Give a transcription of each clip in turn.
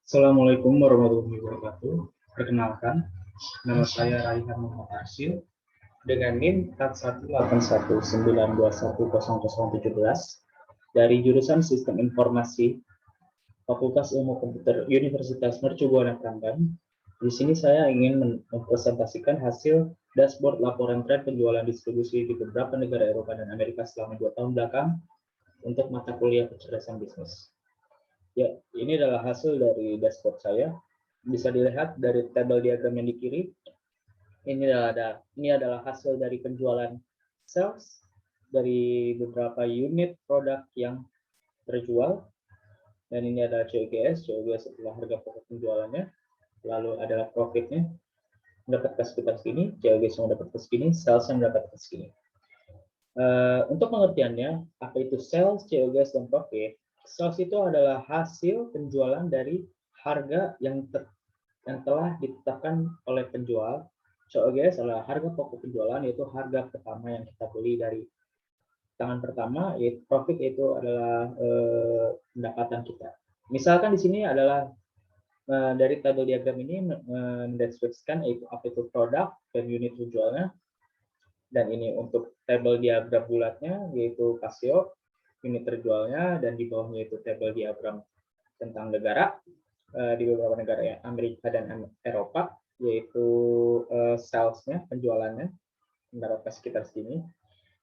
Assalamualaikum warahmatullahi wabarakatuh. Perkenalkan, nama saya Raihan Muhammad Arsyil dengan NIM 418192100017 dari jurusan Sistem Informasi Fakultas Ilmu Komputer Universitas Mercu Buana Pramban. Di sini saya ingin mempresentasikan hasil dashboard laporan tren penjualan distribusi di beberapa negara Eropa dan Amerika selama 2 tahun belakang untuk mata kuliah kecerdasan bisnis. Ya, ini adalah hasil dari dashboard saya. Bisa dilihat dari tabel diagram yang di kiri. Ini adalah hasil dari penjualan sales dari beberapa unit produk yang terjual. Dan ini adalah COGS adalah harga pokok penjualannya. Lalu adalah profitnya, mendapatkan sekitar segini, COGS mendapatkan segini, sales yang mendapatkan segini. Untuk pengertiannya, apa itu sales, COGS, dan profit? Sales itu adalah hasil penjualan dari harga yang telah ditetapkan oleh penjual. COGS adalah harga pokok penjualan, yaitu harga pertama yang kita beli dari tangan pertama. Yaitu profit itu adalah pendapatan kita. Misalkan di sini adalah dari tabel diagram ini mendeskripsikan apa itu produk dan unit penjualnya. Dan ini untuk tabel diagram bulatnya, yaitu Casio, unit terjualnya, dan di bawahnya itu tabel diagram tentang negara di beberapa negara ya, Amerika dan Eropa, yaitu sales-nya, penjualannya, mendapatkan sekitar segini.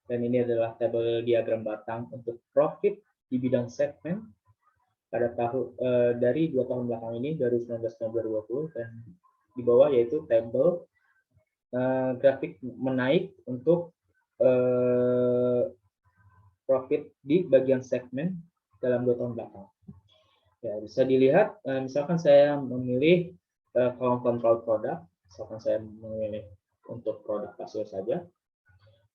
Dan ini adalah tabel diagram batang untuk profit di bidang segmen pada tahun dari 2 tahun belakang ini, 2019 dan 2020, dan di bawah yaitu tabel grafik menaik untuk profit di bagian segmen dalam 2 tahun belakang. Ya, bisa dilihat, misalkan saya memilih kolom kontrol produk, misalkan saya memilih untuk produk Casio saja,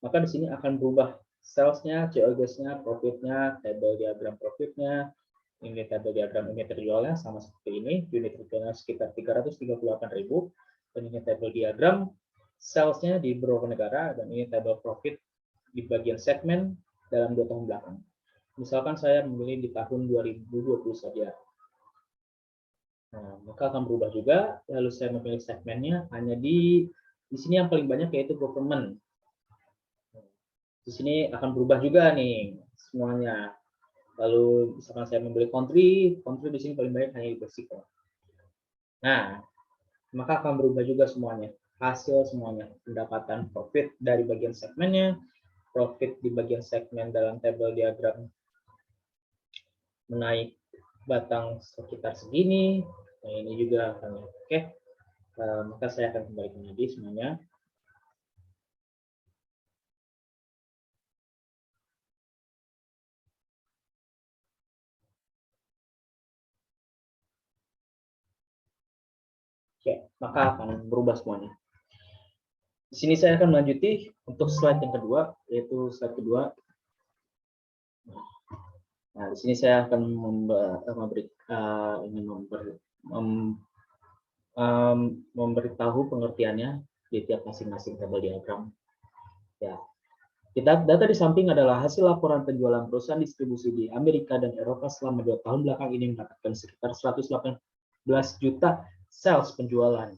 maka di sini akan berubah sales-nya, COGS-nya, profit-nya, tabel diagram profit-nya, ini tabel diagram unit terjualnya sama seperti ini, unit terjualnya sekitar 338.000, dan ini tabel diagram sales-nya di beberapa negara, dan ini tabel profit di bagian segmen dalam 2 tahun belakang. Misalkan saya memilih di tahun 2020 saja. Nah, maka akan berubah juga. Lalu saya memilih segmennya hanya di sini yang paling banyak yaitu government. Di sini akan berubah juga nih semuanya. Lalu misalkan saya memilih country di sini paling banyak hanya di Meksiko. Nah, maka akan berubah juga semuanya. Hasil semuanya, pendapatan profit dari bagian segmennya, profit di bagian segmen dalam tabel diagram menaik batang sekitar segini. Nah, ini juga akan oke. Maka saya akan kembalikan lagi semuanya. Oke, maka akan berubah semuanya. Di sini saya akan melanjuti untuk slide yang kedua, yaitu slide kedua. Nah, di sini saya akan memberitahu pengertiannya di tiap masing-masing tabel diagram. Ya, data di samping adalah hasil laporan penjualan perusahaan distribusi di Amerika dan Eropa selama 2 tahun belakang ini mendapatkan sekitar 118 juta sales penjualan.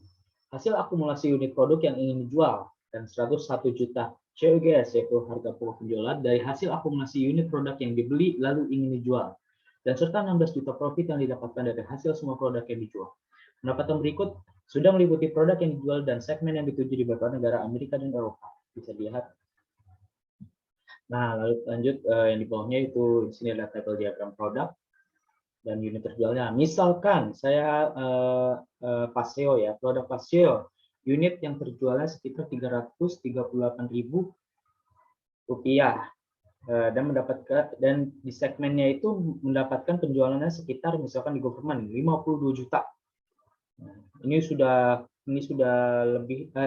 Hasil akumulasi unit produk yang ingin dijual dan 101 juta COGS yaitu harga pokok penjualan dari hasil akumulasi unit produk yang dibeli lalu ingin dijual, dan serta 16 juta profit yang didapatkan dari hasil semua produk yang dijual. Pendapatan berikut sudah meliputi produk yang dijual dan segmen yang dituju di beberapa negara Amerika dan Eropa. Bisa dilihat. Nah, lalu lanjut yang di bawahnya itu di sini ada tabel diagram produk dan unit terjualnya. Misalkan saya Paseo ya, produk Paseo, unit yang terjualnya sekitar 338.000 rupiah dan di segmennya itu mendapatkan penjualannya sekitar misalkan di government 52 juta. Nah, ini sudah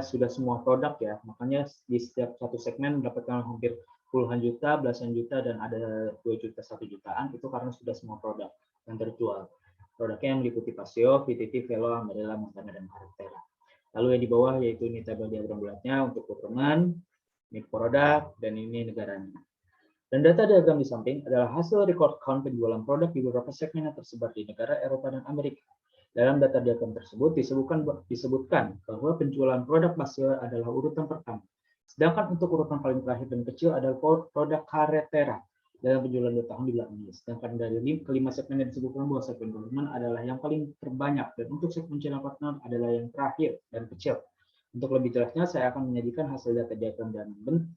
sudah semua produk ya, makanya di setiap satu segmen mendapatkan hampir puluhan juta, belasan juta, dan ada 2 juta, 1 jutaan, itu karena sudah semua produk yang terjual. Produknya yang meliputi Paseo, VTT, Velo, Ambarella, Montana, dan Cartera. Lalu yang di bawah yaitu ini tabel diagram bulatnya untuk government, ini produk, dan ini negaranya. Dan data diagram di samping adalah hasil record count penjualan produk di beberapa segmen yang tersebar di negara Eropa dan Amerika. Dalam data diagram tersebut disebutkan bahwa penjualan produk pasir adalah urutan pertama. Sedangkan untuk urutan paling terakhir dan kecil adalah produk Carretera dalam penjualan 2 tahun di belakangnya. Sedangkan dari kelima segmen yang disebutkan bahwa segmen government adalah yang paling terbanyak dan untuk segmen channel partner adalah yang terakhir dan kecil. Untuk lebih jelasnya, saya akan menyajikan hasil data diagram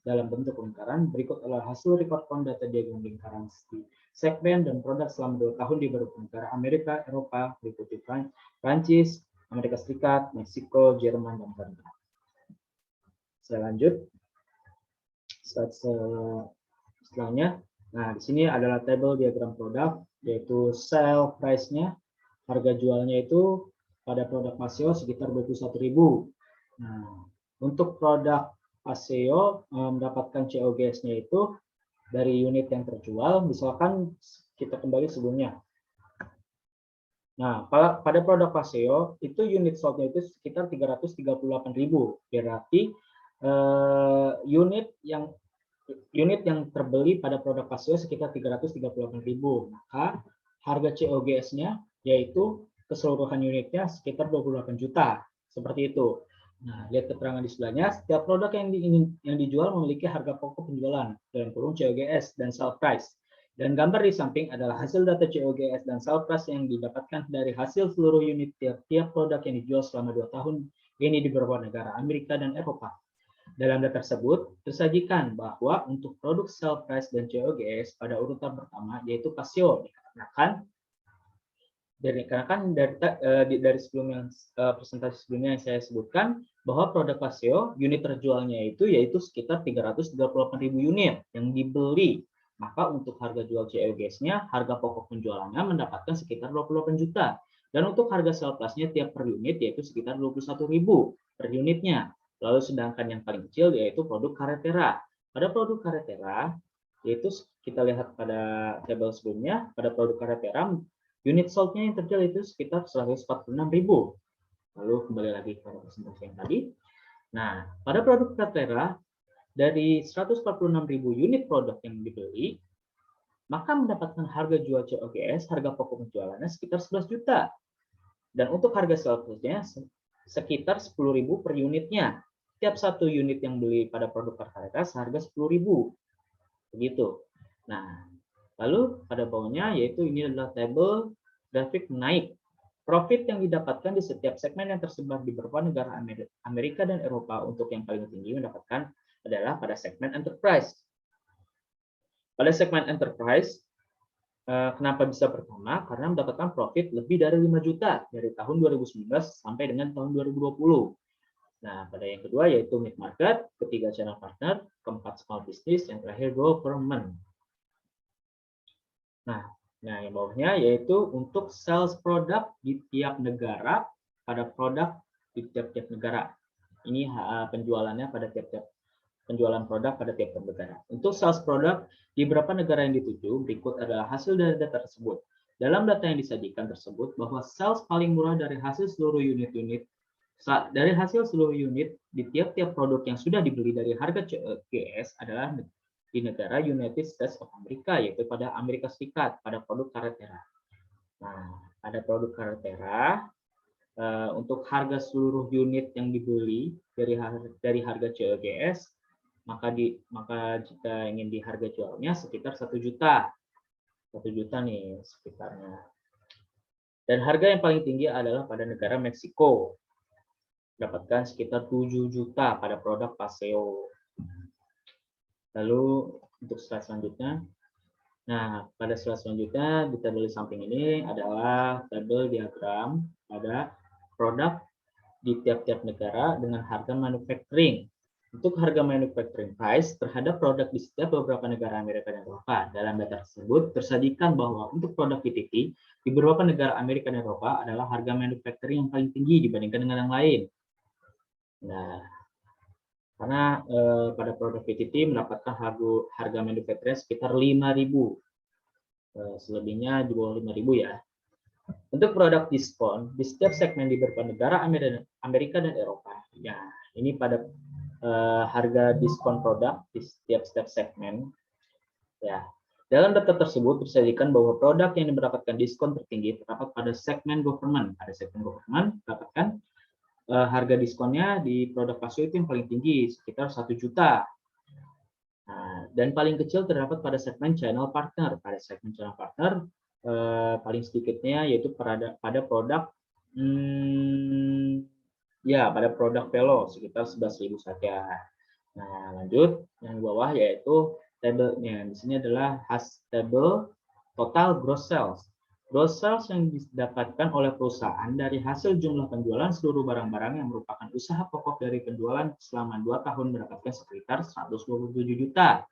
dalam bentuk lingkaran. Berikut adalah hasil record count data diagram lingkaran segmen dan produk selama 2 tahun di beberapa negara Amerika, Eropa, meliputi Prancis, Amerika Serikat, Meksiko, Jerman, dan Kanada. Saya lanjut. Setelahnya, nah di sini adalah tabel diagram produk, yaitu sale price-nya, harga jualnya itu pada produk Paseo sekitar 21.000. Nah, untuk produk Paseo mendapatkan COGS-nya itu dari unit yang terjual, misalkan kita kembali sebelumnya. Nah, pada produk Paseo itu unit sold-nya itu sekitar 338.000. Berarti unit yang terbeli pada produk Paseo sekitar 338.000. Maka harga COGS-nya yaitu keseluruhan unitnya sekitar 28 juta. Seperti itu. Nah, lihat keterangan di sebelahnya, setiap produk yang dijual memiliki harga pokok penjualan, dalam kurung COGS dan sale price. Dan gambar di samping adalah hasil data COGS dan sale price yang didapatkan dari hasil seluruh unit tiap produk yang dijual selama 2 tahun ini di beberapa negara Amerika dan Eropa. Dalam data tersebut, tersajikan bahwa untuk produk sale price dan COGS pada urutan pertama, yaitu Paseo, dikarenakan dari sebelumnya presentasi sebelumnya yang saya sebutkan bahwa produk Paseo unit terjualnya yaitu sekitar 338.000 unit yang dibeli, maka untuk harga jual COGS-nya harga pokok penjualannya mendapatkan sekitar 28 juta dan untuk harga sale price-nya tiap per unit yaitu sekitar 21.000 per unitnya. Lalu sedangkan yang paling kecil yaitu produk Carretera. Pada produk Carretera yaitu kita lihat pada tabel sebelumnya, pada produk Carretera unit sold-nya yang terjual itu sekitar 146.000. Lalu kembali lagi ke presentasi yang tadi. Nah, pada produk Carretera, dari 146.000 unit produk yang dibeli, maka mendapatkan harga jual COGS, harga pokok penjualannya sekitar 11 juta. Dan untuk harga sale price-nya sekitar 10.000 per unitnya. Tiap satu unit yang beli pada produk Carretera seharga 10.000. Begitu. Nah, lalu pada bawahnya yaitu ini adalah tabel grafik naik. Profit yang didapatkan di setiap segmen yang tersebar di beberapa negara Amerika dan Eropa untuk yang paling tinggi mendapatkan adalah pada segmen enterprise. Pada segmen enterprise, kenapa bisa pertama? Karena mendapatkan profit lebih dari 5 juta dari tahun 2019 sampai dengan tahun 2020. Nah, pada yang kedua yaitu mid market, ketiga channel partner, keempat small business, yang terakhir government. Nah, yang bawahnya yaitu untuk sales produk di tiap negara pada produk di tiap-tiap negara. Ini penjualannya pada tiap-tiap penjualan produk pada tiap-tiap negara. Untuk sales produk di beberapa negara yang dituju, berikut adalah hasil dari data tersebut. Dalam data yang disajikan tersebut bahwa sales paling murah dari hasil seluruh unit di tiap-tiap produk yang sudah dibeli dari harga COGS adalah di negara United States of America, yaitu pada Amerika Serikat, pada produk Carretera. Nah, pada produk Carretera, untuk harga seluruh unit yang dibeli dari harga COGS, maka jika ingin di harga jualnya sekitar 1 juta. 1 juta nih sekitarnya. Dan harga yang paling tinggi adalah pada negara Meksiko. Dapatkan sekitar 7 juta pada produk Paseo. Lalu untuk slide selanjutnya, nah pada slide selanjutnya di tabel di samping ini adalah tabel diagram pada produk di tiap-tiap negara dengan harga manufacturing. Untuk harga manufacturing price terhadap produk di setiap beberapa negara Amerika dan Eropa. Dalam data tersebut tersajikan bahwa untuk produk PTT di beberapa negara Amerika dan Eropa adalah harga manufacturing yang paling tinggi dibandingkan dengan yang lain. Nah, karena pada produk PTT mendapatkan harga manufacturing sekitar 5.000. Selebihnya di bawah 5.000 ya. Untuk produk diskon di setiap segmen di beberapa negara Amerika dan Eropa. Ya, ini pada harga diskon produk di setiap segmen. Ya, Dalam data tersebut disajikan bahwa produk yang mendapatkan diskon tertinggi terdapat pada segmen government. Pada segmen government mendapatkan harga diskonnya di produk Pasio itu yang paling tinggi, sekitar 1 juta. Nah, dan paling kecil terdapat pada segmen channel partner. Pada segmen channel partner paling sedikitnya yaitu pada produk pada produk Velo sekitar 11.000 saja. Nah, lanjut yang bawah yaitu tabelnya. Di sini adalah tabel total gross sales. Gross sales yang didapatkan oleh perusahaan dari hasil jumlah penjualan seluruh barang-barang yang merupakan usaha pokok dari penjualan selama 2 tahun mendapatkan sekitar 127 juta.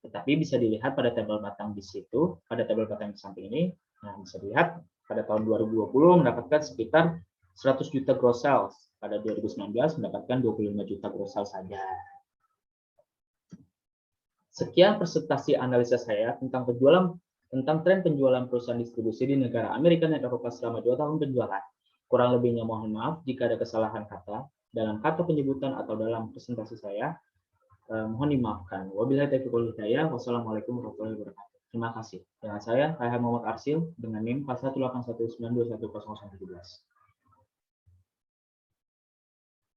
Tetapi bisa dilihat pada tabel batang di situ, pada tabel batang di samping ini, nah bisa dilihat pada tahun 2020 mendapatkan sekitar 100 juta gross sales. Pada 2019 mendapatkan 25 juta gross sales saja. Sekian presentasi analisa saya tentang tren penjualan perusahaan distribusi di negara Amerika dan Eropa selama 2 tahun penjualan. Kurang lebihnya mohon maaf jika ada kesalahan kata dalam kata penyebutan atau dalam presentasi saya. Mohon dimaafkan. Wabillahi taufiq wal hidayah. Wassalamualaikum warahmatullahi wabarakatuh. Terima kasih. Dengan saya, Raihan Muhammad Arsil dengan NIM 41819210017.